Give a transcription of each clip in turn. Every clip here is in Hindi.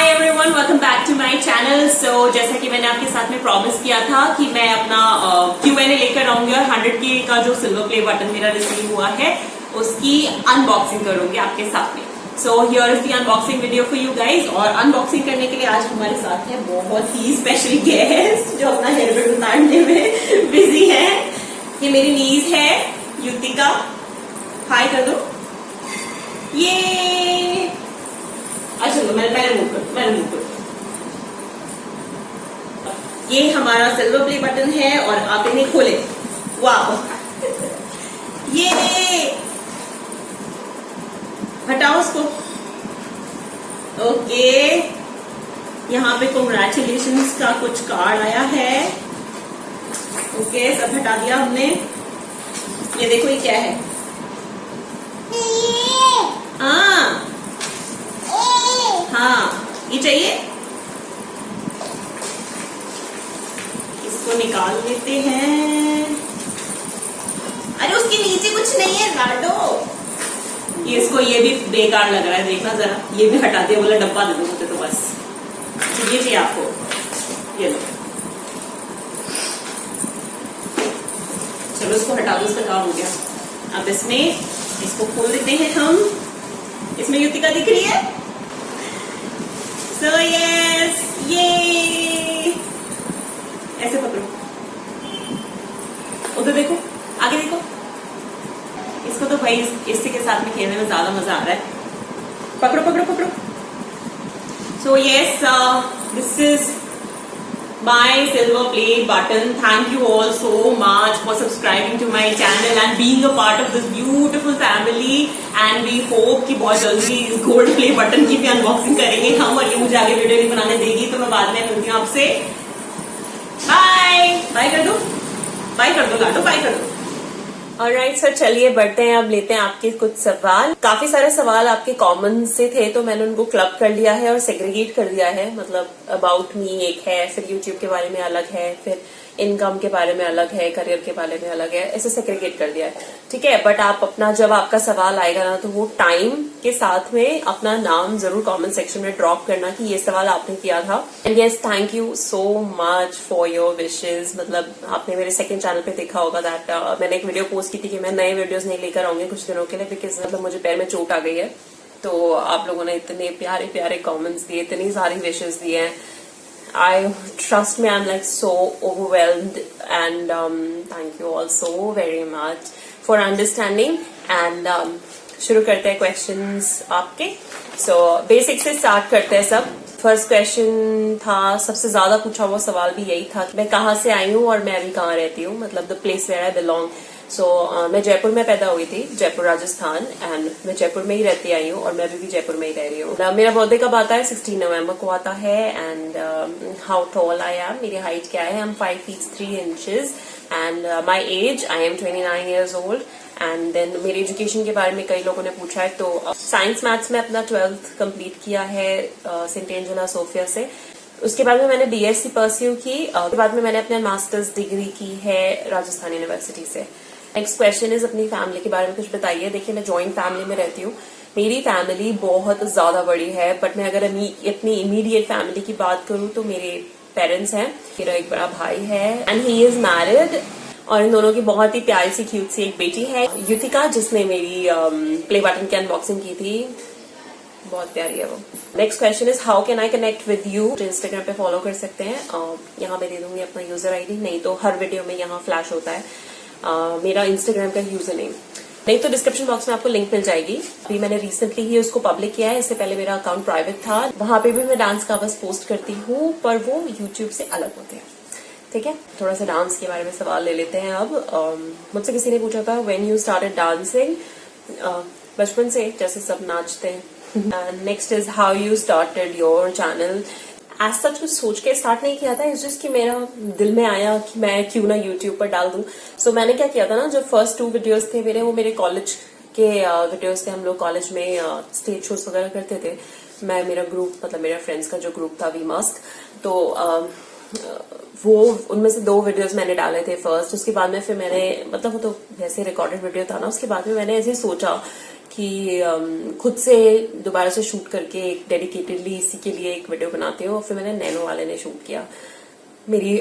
Hi everyone, welcome back to my channel. So जैसा कि मैंने आपके साथ में प्रॉमिस किया था कि मैं अपना Q&A लेकर आऊंगी और 100K का जो सिल्वर प्ले बटन मेरा रिसीव हुआ है उसकी अनबॉक्सिंग करूंगी आपके साथ में। So here is the unboxing video for you guys. और अनबॉक्सिंग करने के लिए आज हमारे साथ है बहुत ही स्पेशल गेस्ट जो अपना हेयर बैंड उतारने में बिजी है। ये मेरी नीज है युतिका, हाय कर दो। ये अच्छा तो मैं मूव करूँ। ये हमारा सिल्वर प्ले बटन है और आप इन्हें खोले। वाह, ये हटाओ उसको। ओके, यहाँ पे कांग्रेचुलेशंस का कुछ कार्ड आया है। ओके, सब हटा दिया हमने। ये देखो ये क्या है। हाँ, ये चाहिए, इसको निकाल लेते हैं। अरे उसके नीचे कुछ नहीं है काटो। ये इसको ये भी बेकार लग रहा है, देखना जरा। ये भी हटा दिया, बोला डब्बा दे दो मुझे तो बस। ये चाहिए आपको, ये लो। चलो इसको हटा दो, इसका काम हो गया। अब इसमें इसको खोल देते हैं हम। इसमें युतिका दिख रही है। So yes, ये ऐसे पकड़ो, उधर देखो, आगे देखो। इसको तो भाई इसी के साथ में खेलने में ज्यादा मजा आ रहा है। पकड़ो पकड़ो पकड़ो। So yes, this is my silver play button. Thank you all so much for subscribing to my channel and being a part of this beautiful family. And we hope कि बहुत जल्दी इस गोल्ड प्ले बटन की भी अनबॉक्सिंग करेंगे हम, और ये मुझे आगे वीडियो नहीं बनाने देगी तो मैं बाद में मिलती हूँ आपसे। बाय बाय कर दो, बाय कर दो लाडो, बाय कर दो। ऑलराइट सर, चलिए बढ़ते हैं। अब लेते हैं आपके कुछ सवाल। काफी सारे सवाल आपके कॉमन से थे तो मैंने उनको क्लब कर लिया है और सेग्रीगेट कर दिया है। मतलब अबाउट मी एक है, फिर यूट्यूब के बारे में अलग है, फिर इनकम के बारे में अलग है, करियर के बारे में अलग है, ऐसे सेग्रीगेट कर दिया है। ठीक है, बट आप अपना जब आपका सवाल आएगा ना तो वो टाइम के साथ में अपना नाम जरूर कमेंट सेक्शन में ड्रॉप करना कि ये सवाल आपने किया था। And yes, thank you so much for your wishes. मतलब आपने मेरे सेकंड चैनल पे देखा होगा दैट मैंने एक वीडियो पोस्ट की थी कि मैं नए वीडियोस नहीं लेकर आऊंगी कुछ दिनों के लिए, बिकॉज मतलब मुझे पैर में चोट आ गई है। तो आप लोगों ने इतने प्यारे प्यारे कमेंट्स दिए, इतनी सारी विशेस दिए हैं। Trust me, I'm like so overwhelmed, and thank you all so very much for understanding. And शुरू करते हैं क्वेश्चंस आपके। So बेसिक से स्टार्ट करते हैं सब। फर्स्ट क्वेश्चन था, सबसे ज्यादा पूछा हुआ सवाल भी यही था कि मैं कहाँ से आई हूँ और मैं अभी कहाँ रहती हूँ, मतलब the place where I belong. So मैं जयपुर में पैदा हुई थी, जयपुर राजस्थान, एंड मैं जयपुर में ही रहती आई हूँ और मैं अभी भी जयपुर में ही रह रही हूँ। मेरा बर्थडे कब आता है? 16 नवंबर को आता है। And how tall I am, मेरी हाइट क्या है? I'm 5 feet 3 inches and my age I am 29 years old। And then मेरी एजुकेशन के बारे में कई लोगों ने पूछा है, तो साइंस मैथ्स में अपना 12th कंप्लीट किया है सेंट एंजेला सोफिया से। उसके बाद में मैंने बीएससी परस्यू की। उसके बाद में मैंने अपने मास्टर्स डिग्री की है राजस्थान यूनिवर्सिटी से। नेक्स्ट क्वेश्चन इज, अपनी फैमिली के बारे में कुछ बताइए। देखिए, मैं जॉइंट फैमिली में रहती हूँ। मेरी फैमिली बहुत ज्यादा बड़ी है, बट मैं अगर अपनी इमीडिएट फैमिली की बात करूँ तो मेरे पेरेंट्स हैं, मेरा एक बड़ा भाई है एंड ही इज मैरिड, और इन दोनों की बहुत ही प्यारी सी क्यूट सी एक बेटी है युतिका, जिसने मेरी प्ले बटन की अनबॉक्सिंग की थी। बहुत प्यारी है वो। Next question is, how can I connect with you? Instagram पे फॉलो कर सकते हैं। यहाँ पे दे दूंगी अपना यूजर आईडी, नहीं तो हर वीडियो में यहाँ फ्लैश होता है मेरा इंस्टाग्राम का यूजर नेम, नहीं तो डिस्क्रिप्शन बॉक्स में आपको लिंक मिल जाएगी। अभी मैंने रिसेंटली ही उसको पब्लिक किया है, इससे पहले मेरा अकाउंट प्राइवेट था। वहां पे भी मैं डांस कवर्स पोस्ट करती हूँ, पर वो यूट्यूब से अलग होते हैं। ठीक है, थोड़ा सा डांस के बारे में सवाल ले लेते हैं अब। मुझसे किसी ने पूछा था, व्हेन यू स्टार्टेड डांसिंग? बचपन से, जैसे सब नाचते हैं। Next is, how you started your channel? As such कुछ सोच के स्टार्ट नहीं किया था, इट्स जस्ट कि मेरा दिल में आया कि मैं क्यों ना यूट्यूब पर डाल दूं। सो मैंने क्या किया था ना, जो फर्स्ट 2 वीडियोस थे मेरे, वो मेरे कॉलेज के वीडियोस थे। हम लोग कॉलेज में स्टेज शोज वगैरह करते थे। मैं, मेरा ग्रुप, मतलब मेरा फ्रेंड्स का जो ग्रुप था, वी मस्ट, तो वो उनमें से 2 वीडियोस मैंने डाले थे फर्स्ट। उसके बाद में फिर मैंने, मतलब वो तो वैसे रिकॉर्डेड वीडियो था ना, उसके बाद में मैंने ऐसे सोचा कि खुद से दोबारा से शूट करके एक डेडिकेटेडली इसी के लिए एक वीडियो बनाती हूँ। और फिर मैंने नैनो वाले ने शूट किया, मेरी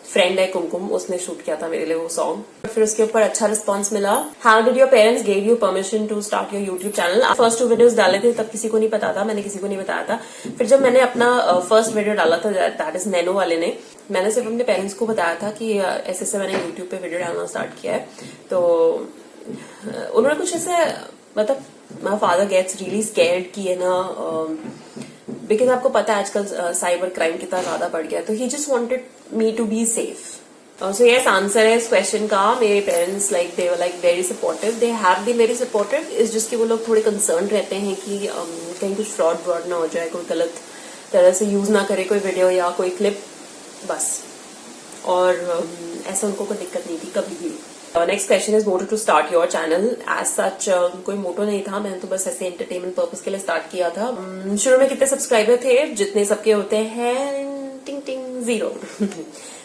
फ्रेंड है कुमकुम, उसने शूट किया था मेरे लिए वो सॉन्ग। फिर उसके ऊपर अच्छा रिस्पांस मिला। How did your parents gave you permission to start your YouTube channel? First 2 videos डाले थे तब किसी को नहीं पता था, मैंने किसी को नहीं बताया था। फिर जब मैंने अपना फर्स्ट वीडियो डाला था दैट इज नैनो वाले ने, मैंने सिर्फ अपने पेरेंट्स को बताया था कि ऐसे से मैंने यूट्यूब पे वीडियो डालना स्टार्ट किया है। तो उन्होंने कुछ ऐसे, मतलब my father gets really scared कि है ना, बिकॉज आपको पता है आजकल साइबर क्राइम कितना ज्यादा बढ़ गया, तो he just wanted me to be safe. So yes, answer है इस क्वेश्चन का। मेरे parents like they were like very supportive, they have been very supportive. इस जिसके वो लोग थोड़े कंसर्न रहते हैं कि कहीं कुछ फ्रॉड ना हो जाए, कोई गलत तरह से यूज ना करे कोई वीडियो या कोई क्लिप, बस। और ऐसा उनको कोई दिक्कत नहीं थी कभी भी। Next question is motto to start your channel? As such कोई मोटो नहीं था, मैंने तो बस ऐसे एंटरटेनमेंट पर्पस के लिए स्टार्ट किया था। शुरू में कितने सब्सक्राइबर थे? जितने सबके होते हैं, टिंग टिंग 0।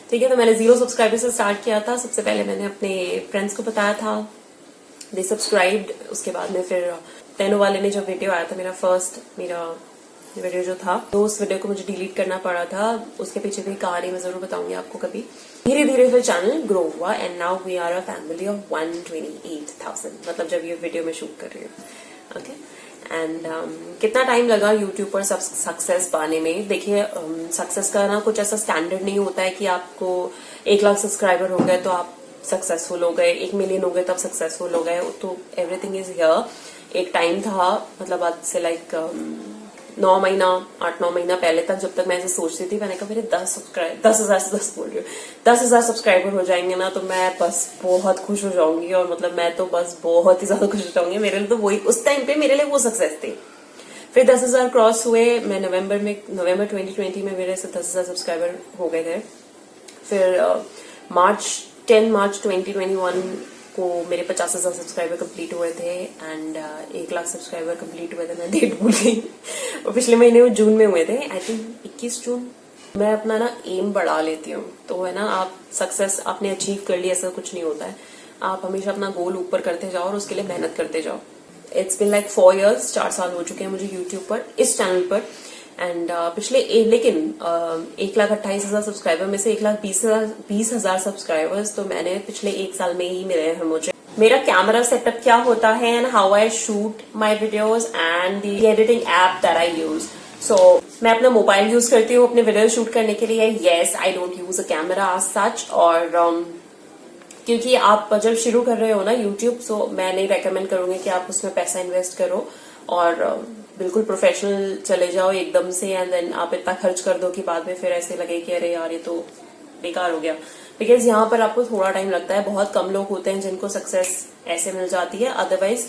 ठीक है, तो मैंने 0 सब्सक्राइबर से स्टार्ट किया था। सबसे पहले मैंने अपने फ्रेंड्स को बताया था, दे सब्सक्राइब्ड। उसके बाद में फिर नैनो वाले ने जब वीडियो आया था मेरा वीडियो जो था, तो उस वीडियो को मुझे डिलीट करना पड़ा था। उसके पीछे की कहानी मैं जरूर बताऊंगी आपको कभी। धीरे धीरे फिर चैनल ग्रो हुआ and now we are a family of 128,000, मतलब जब ये वीडियो में शूट कर रही हूँ। ओके, एंड कितना टाइम लगा यूट्यूब पर सक्सेस पाने में? देखिए, सक्सेस का ना कुछ ऐसा स्टैंडर्ड नहीं होता है कि आपको 1 लाख सब्सक्राइबर हो गए तो आप सक्सेसफुल हो गए, 1 मिलियन हो गए तब सक्सेसफुल हो गए। तो एवरीथिंग इज हियर। एक टाइम था, मतलब आज से लाइक 8-9 महीना पहले तक, जब तक मैं ऐसे सोचती थी, मैंने कहा मेरे 10,000 सब्सक्राइबर हो जाएंगे ना तो मैं बस बहुत खुश हो जाऊंगी। और मतलब मैं तो बस बहुत ही ज्यादा खुश हो जाऊंगी। मेरे लिए तो वही, उस टाइम पे मेरे लिए वो सक्सेस थी। फिर 10,000 क्रॉस हुए। मैं नवंबर 2020 में मेरे से 10,000 सब्सक्राइबर हो गए थे। फिर 10 मार्च 2021 को मेरे 50,000 सब्सक्राइबर कंप्लीट हुए थे एंड 1 लाख सब्सक्राइबर कंप्लीट हुए थे। मैं डेट भूल गई। और पिछले महीने जून में हुए थे, आई थिंक 21 जून। मैं अपना ना एम बढ़ा लेती हूँ, तो है ना, आप सक्सेस आपने अचीव कर ली ऐसा कुछ नहीं होता है। आप हमेशा अपना गोल ऊपर करते जाओ और उसके लिए मेहनत करते जाओ। इट्स बिन लाइक 4 years, 4 साल हो चुके हैं मुझे यूट्यूब पर, इस चैनल पर। एंड लेकिन 1,28,000 सब्सक्राइबर में से 1,20,000 सब्सक्राइबर्स तो मैंने पिछले 1 साल में ही मिले हैं मुझे। मेरा कैमरा सेटअप क्या होता है and how I shoot my videos and the editing app that I use. So मैं अपना मोबाइल यूज करती हूँ अपने वीडियो शूट करने के लिए। Yes, I don't use a camera as such. और क्योंकि आप जब शुरू कर रहे हो ना यूट्यूब, सो मैं नहीं रेकमेंड करूंगी कि आप उसमें पैसा इन्वेस्ट करो और बिल्कुल प्रोफेशनल चले जाओ एकदम से एंड देन आप इतना खर्च कर दो कि बाद में फिर ऐसे लगे कि अरे यार ये तो बेकार हो गया। बिकॉज यहाँ पर आपको थोड़ा टाइम लगता है। बहुत कम लोग होते हैं जिनको सक्सेस ऐसे मिल जाती है, अदरवाइज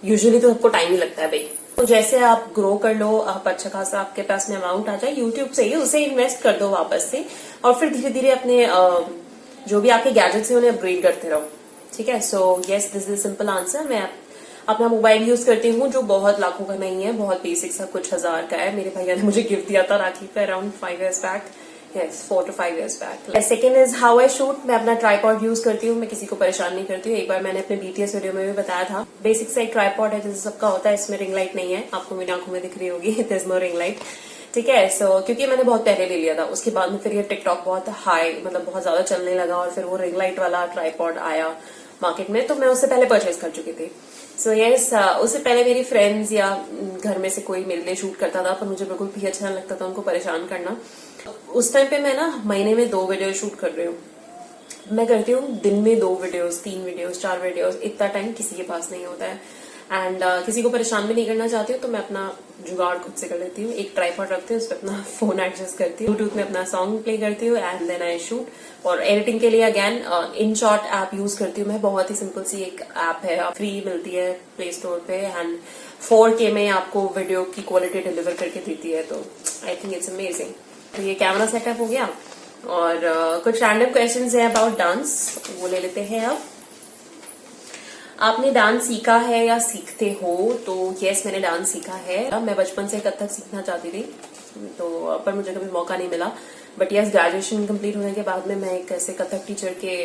यूजुअली तो आपको टाइम ही लगता है भाई। तो जैसे आप ग्रो कर लो, आप अच्छा खासा आपके पास में अमाउंट आ जाए यूट्यूब से ही, उसे इन्वेस्ट कर दो वापस से और फिर धीरे धीरे अपने जो भी आपके गैजेट्स हैं उन्हें अपग्रेड करते रहो। ठीक है, so yes, this is simple answer. मैं अपना मोबाइल यूज करती हूँ जो बहुत लाखों का नहीं है, बहुत बेसिक सा, कुछ 1000 का है। मेरे भैया ने मुझे गिफ्ट दिया था राखी पे around 5 years back. Yes, 4 to 5 years back. Second is how I shoot. मैं अपना ट्राईपॉड यूज करती हूँ, मैं किसी को परेशान नहीं करती हूँ। एक बार मैंने अपने BTS वीडियो में भी बताया था। बेसिक सा एक ट्राईपॉड है जैसे सबका होता है, इसमें रिंग लाइट नहीं है, आपको मेरी आंखों में दिख रही होगी, there is no ring light. ठीक है, सो क्योंकि मैंने बहुत पहले ले लिया था, उसके बाद में फिर ये टिकटॉक बहुत हाई, मतलब बहुत ज्यादा चलने लगा और फिर वो रिंग लाइट वाला ट्राईपॉड आया मार्केट में, तो मैं उससे पहले परचेज कर चुकी थी। सो यस, उससे पहले मेरी फ्रेंड्स या घर में से कोई मेरे लिए शूट करता था, पर मुझे बिल्कुल भी अच्छा नहीं लगता था उनको परेशान करना। उस टाइम पे मैं ना महीने में 2 वीडियो शूट कर रही हूँ। मैं करती हूँ दिन में 2 वीडियोस, 3 वीडियोस, 4 वीडियोस, इतना टाइम किसी के पास नहीं होता है। एंड किसी को परेशान भी नहीं करना चाहती हूँ, तो मैं अपना जुगाड़ खुद से कर लेती हूँ। एक ट्राईपॉड रखती हूँ, उस पर अपना फोन एडजस्ट करती हूँ, ब्लूटूथ में अपना सॉन्ग प्ले करती हूँ एंड देन आई शूट। और एडिटिंग के लिए again in short app use करती हूँ मैं। बहुत ही सिंपल सी एक ऐप है, फ्री मिलती है प्ले स्टोर पे एंड 4K में आपको वीडियो की क्वालिटी डिलीवर करके देती है, तो आई थिंक इट्स अमेजिंग। तो ये कैमरा सेटअप हो गया और कुछ रैंडम क्वेश्चंस है अबाउट डांस, वो ले लेते हैं अब। आपने डांस सीखा है या सीखते हो? तो यस, मैंने डांस सीखा है। मैं बचपन से कथक सीखना चाहती थी, तो पर मुझे कभी मौका नहीं मिला। बट यस, ग्रेजुएशन कंप्लीट होने के बाद में मैं एक ऐसे कथक टीचर के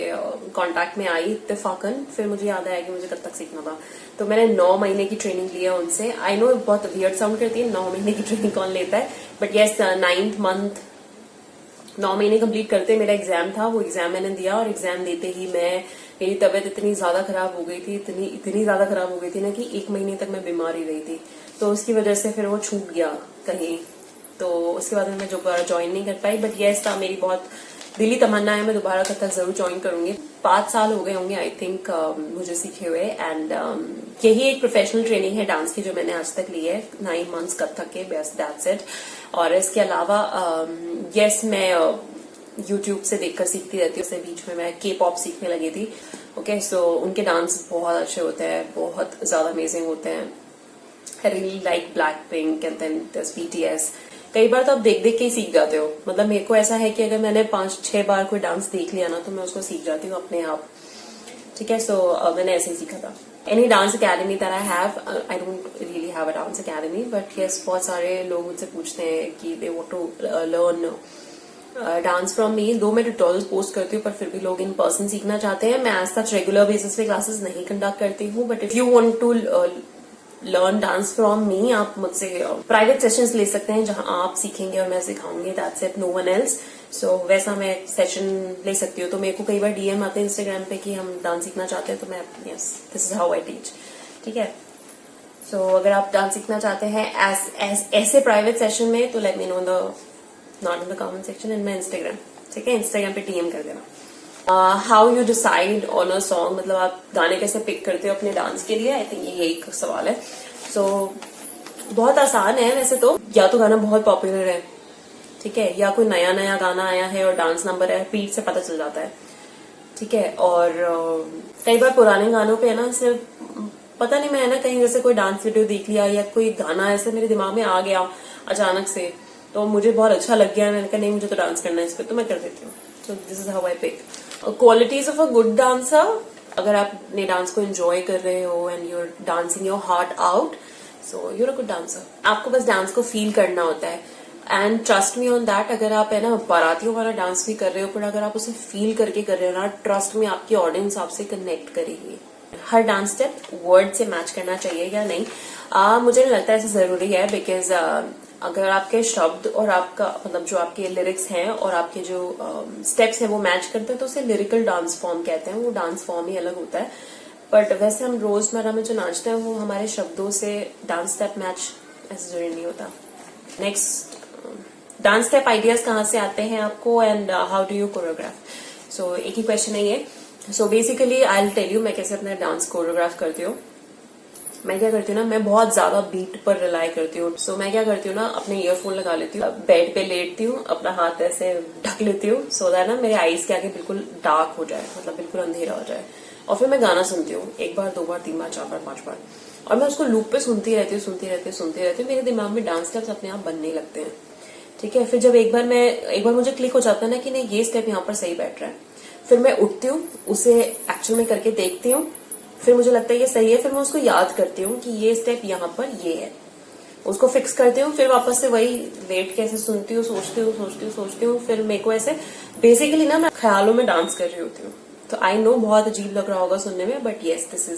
कांटेक्ट में आई इत्तेफाकन। फिर मुझे याद आया कि मुझे कथक सीखना था, तो मैंने 9 महीने की ट्रेनिंग लिया उनसे। आई नो बहुत वियर्ड साउंड करती है, 9 महीने की ट्रेनिंग कौन लेता है, बट यस 9th मंथ 9 महीने कंप्लीट करते मेरा एग्जाम था। वो एग्जाम मैंने दिया और एग्जाम देते ही मेरी तबीयत इतनी ज्यादा खराब हो गई थी, इतनी ज्यादा खराब हो गई थी ना कि 1 महीने तक मैं बीमार ही रही थी। तो उसकी वजह से फिर वो छूट गया कहीं, तो उसके बाद में मैं दोबारा ज्वाइन नहीं कर पाई। बट यस, था मेरी बहुत दिली तमन्ना है, मैं दोबारा कथक जरूर ज्वाइन करूंगी। 5 साल हो गए होंगे आई थिंक मुझे सीखे हुए। एंड यही एक प्रोफेशनल ट्रेनिंग है डांस की जो मैंने आज तक ली है, 9 मंथ्स कथक के, बस दैट्स इट। और इसके अलावा यस, मैं यूट्यूब से देखकर सीखती रहती हूँ। उससे बीच में मैं के पॉप सीखने लगी थी। ओके, सो उनके डांस बहुत अच्छे होते हैं, बहुत ज्यादा अमेजिंग होते हैं। I really like Blackpink and then BTS। कई बार तो आप देख देख के ही सीख जाते हो। मतलब मेरे को ऐसा है कि अगर मैंने 5-6 बार कोई डांस देख लिया ना तो मैं उसको सीख जाती हूँ अपने आप। ठीक है, सो मैंने ऐसे ही सीखा था। Any dance academy that I have, I don't really have a dance academy, but yes, बहुत सारे लोग मुझसे पूछते हैं कि they want to learn dance from me. Though मैं ट्यूटोरियल्स पोस्ट करती हूँ, पर फिर भी लोग इन पर्सन सीखना चाहते हैं। मैं आज तक रेगुलर बेसिस पे क्लासेस नहीं कंडक्ट करती हूँ, but if you want to learn dance from me, आप मुझसे प्राइवेट सेशंस ले सकते हैं जहां आप सीखेंगे और मैं सिखाऊंगी, that's it, no one else. So वैसा मैं सेशन ले सकती हूँ। तो मेरे को कई बार DM आते हैं इंस्टाग्राम पे कि हम डांस सीखना चाहते हैं, तो मैं yes, this is how I teach. ठीक है, सो अगर आप डांस सीखना चाहते हैं ऐसे प्राइवेट सेशन में, तो let me know not in the comment section in my Instagram. ठीक है, इंस्टाग्राम पे DM कर देना। How you decide on a song, मतलब आप गाने कैसे पिक करते हो अपने डांस के लिए? आई थिंक ये एक सवाल है। सो बहुत आसान है वैसे तो। या तो गाना बहुत पॉपुलर है, ठीक है, या कोई नया नया गाना आया है और डांस नंबर है, बीट से पता चल जाता है। ठीक है, और कई बार पुराने गानों पे है ना, सिर्फ पता नहीं, मैं ना कहीं जैसे कोई डांस वीडियो देख लिया या कोई गाना ऐसे मेरे दिमाग में आ गया अचानक से, तो मुझे बहुत अच्छा लग गया, मैंने कहा नहीं मुझे तो डांस करना है इस पे, तो मैं कर देती हूँ। So this is how I pick. Qualities of a good dancer, अगर आप अपने डांस को एंजॉय कर रहे हो and you're dancing your heart out, so you're a good dancer. आपको बस डांस को फील करना होता है, and trust me on that. अगर आप है ना बारातियों वाला डांस भी कर रहे हो, पर अगर आप उसे फील करके कर रहे हो ना, ट्रस्ट में आपकी ऑडियंस आपसे कनेक्ट करेगी। हर डांस स्टेप वर्ड से मैच करना चाहिए या नहीं, मुझे नहीं लगता ऐसा जरूरी है, बिकॉज अगर आपके शब्द और आपका मतलब जो आपके लिरिक्स हैं और आपके जो स्टेप्स हैं वो मैच करते हैं, तो उसे लिरिकल डांस फॉर्म कहते हैं। वो डांस फॉर्म ही अलग होता है। बट वैसे हम रोजमर्रा में जो नाचते हैं वो हमारे शब्दों से डांस स्टेप मैच ऐसे जरूरी नहीं होता। नेक्स्ट, डांस स्टेप आइडियाज कहाँ से आते हैं आपको, and how do you choreograph? So एक ही क्वेश्चन है ये। So basically I will tell you मैं कैसे अपना डांस कोरियोग्राफ करती हूँ। मैं क्या करती हूँ ना, मैं बहुत ज्यादा बीट पर रिलाई करती हूँ। सो मैं क्या करती हूँ ना, अपने ईयरफोन लगा लेती हूँ, बेड पे लेटती हूँ, अपना हाथ ऐसे ढक लेती हूँ, सो दैट ना मेरे आईज के आगे बिल्कुल डार्क हो जाए, मतलब बिल्कुल अंधेरा हो जाए। और फिर मैं गाना सुनती हूँ 1 बार 2 बार 3 बार 4 बार 5 बार, और मैं उसको लूप पे सुनती रहती हूँ। मेरे दिमाग में डांस स्टेप्स अपने आप बनने लगते हैं। ठीक है, फिर जब एक बार मुझे क्लिक हो जाता है ना कि नहीं ये स्टेप यहाँ पर सही बैठ रहा है, फिर मैं उठती हूँ, उसे एक्चुअल में करके देखती हूँ, फिर मुझे लगता है ये सही है, फिर मैं उसको याद करती हूँ कि ये स्टेप यहाँ पर ये है, उसको फिक्स करती हूँ, फिर वापस से वही वेट कैसे सुनती हूँ, सोचती हूँ, फिर मेरे को ऐसे बेसिकली ना मैं ख्यालों में डांस कर रही होती हूँ। तो आई नो बहुत अजीब लग रहा होगा सुनने में, but yes, this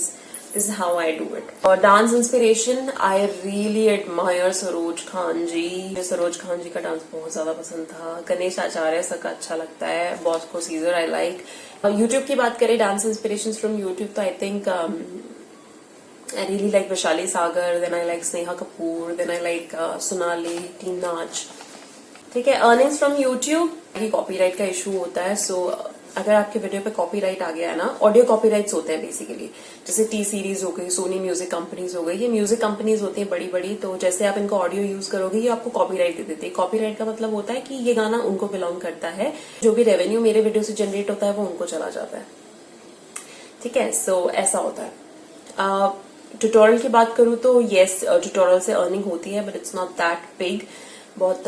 is how I do it. और dance inspiration, I really admire Saroj Khan ji. मुझे सरोज खान जी का डांस बहुत ज्यादा पसंद था। गणेश आचार्य सर का अच्छा लगता है। Bosco Caesar I like. YouTube की बात करें डांस इंस्पिरेशन फ्रॉम यूट्यूब, तो I think I really like Vaishali Sagar, then I like Sneha Kapoor, then I like Sonali, Team Naach. ठीक है, अर्निंग्स फ्रॉम यूट्यूब की कॉपीराइट का इशू होता है। सो अगर आपके वीडियो पे कॉपीराइट आ गया है ना, ऑडियो कॉपीराइट्स होते हैं बेसिकली, जैसे T सीरीज हो गई, सोनी म्यूजिक कंपनीज हो गई, ये म्यूजिक कंपनीज होती हैं बड़ी बड़ी, तो जैसे आप इनको ऑडियो यूज करोगे ये आपको कॉपीराइट दे देते हैं। कॉपीराइट का मतलब होता है कि ये गाना उनको बिलोंग करता है, जो भी रेवेन्यू मेरे वीडियो से जनरेट होता है वो उनको चला जाता है। ठीक है, सो ऐसा होता है। ट्यूटोरियल की बात करूं तो येस, ट्यूटोरियल से अर्निंग होती है, but it's not that big, बहुत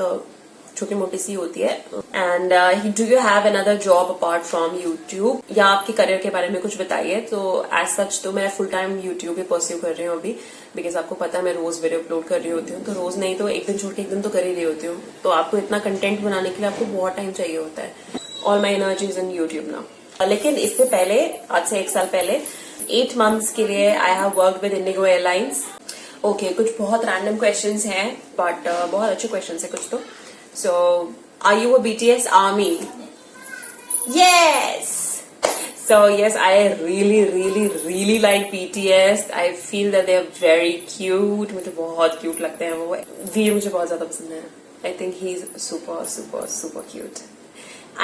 छोटी मोटी सी होती है. And do you have another job apart from YouTube, या आपके करियर के बारे में कुछ बताइए. तो एज सच तो मैं फुल टाइम यूट्यूब ही परस्यू कर रही हूँ अभी, बिकॉज आपको पता है मैं रोज वीडियो अपलोड कर रही होती हूँ. तो रोज नहीं तो एक दिन छोड़ के एक दिन तो कर ही रही होती हूँ. तो आपको इतना कंटेंट बनाने के लिए आपको बहुत टाइम चाहिए होता है. All my energies in YouTube now. लेकिन इससे पहले, आज से 1 साल पहले 8 मंथ्स के लिए I have work with Indigo airlines. Okay, कुछ बहुत रैंडम क्वेश्चंस हैं बट बहुत अच्छे क्वेश्चंस है कुछ तो. So are you a BTS army? Yes. So yes, I really like BTS. I feel that they are very cute. मुझे बहुत cute लगते हैं वो. वी मुझे बहुत ज्यादा पसंद है. I think he's super cute.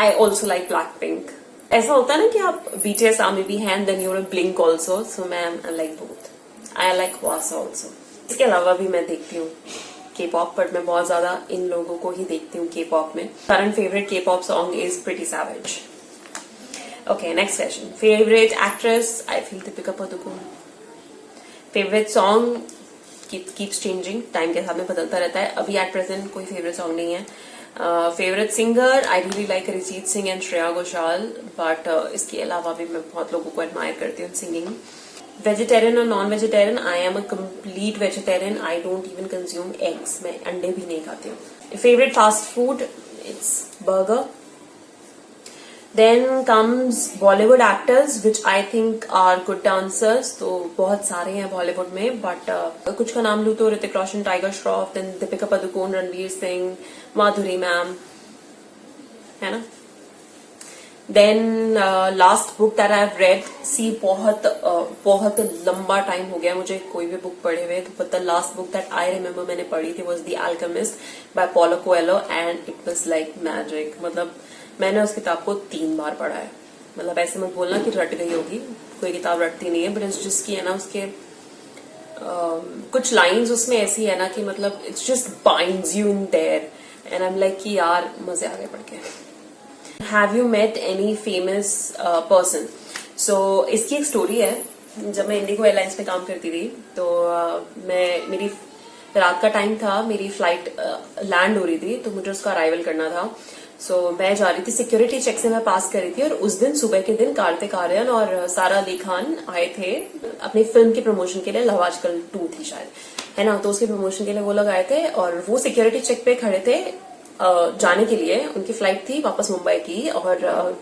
I also like Blackpink. ऐसा होता है ना कि आप BTS आर्मी भी हैं, then you're a Blink also. So मैं I like both. I like Wasa also. इसके अलावा भी मैं देखती हूँ K-pop, बट मैं बहुत ज्यादा इन लोगों को ही देखती हूँ K-pop में. Current favorite K-pop song is Pretty Savage. Okay, next question. Favorite actress? I feel Deepika Padukone. Favorite song? Keeps changing. Time के साथ में बदलता रहता है. अभी at present कोई favorite song नहीं है. Favorite singer? I really like Arijit Singh and Shreya Ghoshal. But इसके अलावा भी मैं बहुत लोगों को admire करती हूँ singing. Vegetarian और non-vegetarian? I am a complete vegetarian. I don't even consume eggs. मैं अंडे भी नहीं खाती हूँ. Favorite fast food? It's burger. Then comes Bollywood actors, which I think are good dancers. तो बहुत सारे हैं बॉलीवुड में, बट कुछ का नाम लूँ तो ऋतिक रोशन, टाइगर श्रॉफ, देन दीपिका पादुकोण, रणवीर सिंह, माधुरी मैम, है ना. Then last book that I have read, see बहुत लंबा टाइम हो गया मुझे कोई भी बुक पढ़े हुए, तो but the last book that I remember मैंने पढ़ी थी was the Alchemist by Paulo Coelho, and it was like magic. मतलब मैंने उस किताब को 3 बार पढ़ा है. मतलब ऐसे मत बोलना कि रट गई होगी, कोई किताब रटती नहीं है, बट इट्स जिसकी है ना उसके कुछ लाइंस उसमें ऐसी है ना कि मतलब it's just binds you in there, and I am like कि यार मजे आ गए पढ़ के. Have you met any famous person? So इसकी एक स्टोरी है. जब मैं इंडिगो एयरलाइंस में काम करती थी तो मेरी रात का टाइम था, मेरी फ्लाइट लैंड हो रही थी, तो मुझे उसका अराइवल करना था. सो मैं जा रही थी, सिक्योरिटी चेक से मैं पास कर रही थी, और उस दिन सुबह के दिन कार्तिक आर्यन और सारा अली खान आए थे अपनी फिल्म के प्रमोशन के लिए. लव आजकल 2 थी शायद, है ना. तो उसके प्रमोशन के लिए वो लोग आए थे, और वो सिक्योरिटी चेक पे खड़े थे जाने के लिए. उनकी फ्लाइट थी वापस मुंबई की, और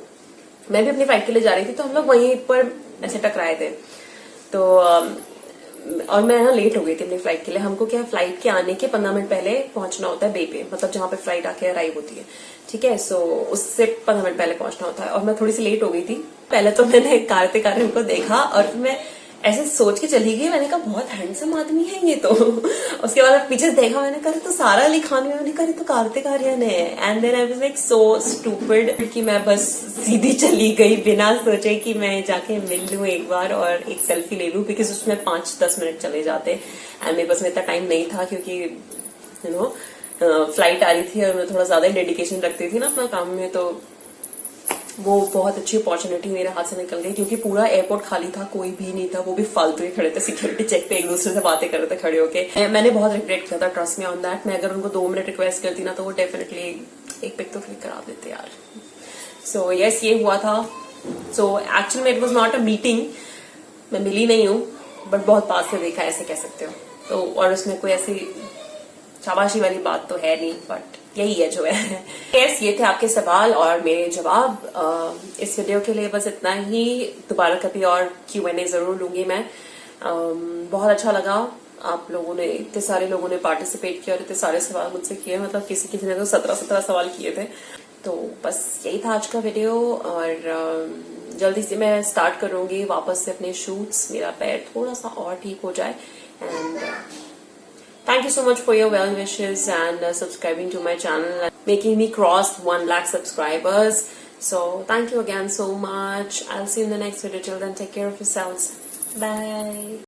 मैं भी अपनी फ्लाइट के लिए जा रही थी. तो हम लोग वहीं पर ऐसे टकराए थे. तो और मैं ना लेट हो गई थी अपनी फ्लाइट के लिए. हमको क्या, फ्लाइट के आने के 15 मिनट पहले पहुंचना होता है बे पे, मतलब जहां पे फ्लाइट आके अराइव होती है, ठीक है. सो उससे 15 मिनट पहले पहुंचना होता है, और मैं थोड़ी सी लेट हो गई थी. पहले तो मैंने कार्तिक आर्यन को देखा, और फिर मैं ऐसे सोच के चली गई, मैंने कहा बहुत हैंडसम आदमी है ये तो. उसके बाद पीछे देखा, मैंने कहा तो सारा अली खान, मैंने कहा तो कार्तिक आर्यन है. And then I was like so stupid कि मैं बस सीधी चली गई बिना सोचे कि मैं जाके मिल लूं एक बार और एक सेल्फी ले लूं, बिकॉज उसमें 5-10 मिनट चले जाते, एंड मेरे पास में इतना टाइम नहीं था, क्योंकि यू नो फ्लाइट आ रही थी और मैं थोड़ा ज्यादा डेडिकेशन रखती थी ना अपना काम में. तो वो बहुत अच्छी अपॉर्चुनिटी मेरे हाथ से निकल गई, क्योंकि पूरा एयरपोर्ट खाली था, कोई भी नहीं था. वो भी फालतू ही खड़े थे सिक्योरिटी चेक पे, एक दूसरे से बातें कर रहे थे खड़े होके. मैंने बहुत रिग्रेट किया था, ट्रस्ट मी ऑन दैट. मैं अगर उनको 2 मिनट रिक्वेस्ट करती ना, तो वो डेफिनेटली एक पिक तो क्लिक करा देते यार. सो यस, ये हुआ था. सो एक्चुअली में it was not a meeting, मैं मिली नहीं हूँ, बट बहुत पास से देखा, ऐसे कह सकते हो. तो और उसमें कोई ऐसी शाबाशी वाली बात तो है नहीं, बट यही है जो है. यस, ये थे आपके सवाल और मेरे जवाब. इस वीडियो के लिए बस इतना ही. दोबारा कभी और Q&A जरूर लूंगी मैं. बहुत अच्छा लगा, आप लोगों ने, इतने सारे लोगों ने पार्टिसिपेट किया और इतने सारे सवाल मुझसे किए. मतलब किसी ने तो 17 सवाल किए थे. तो बस यही था आज का वीडियो, और जल्दी से मैं स्टार्ट करूंगी वापस से अपने शूट्स. मेरा पैर थोड़ा सा और ठीक हो जाए. And thank you so much for your well wishes and subscribing to my channel and making me cross 1 lakh subscribers. So thank you again so much. I'll see you in the next video. Till then, take care of yourselves. Bye.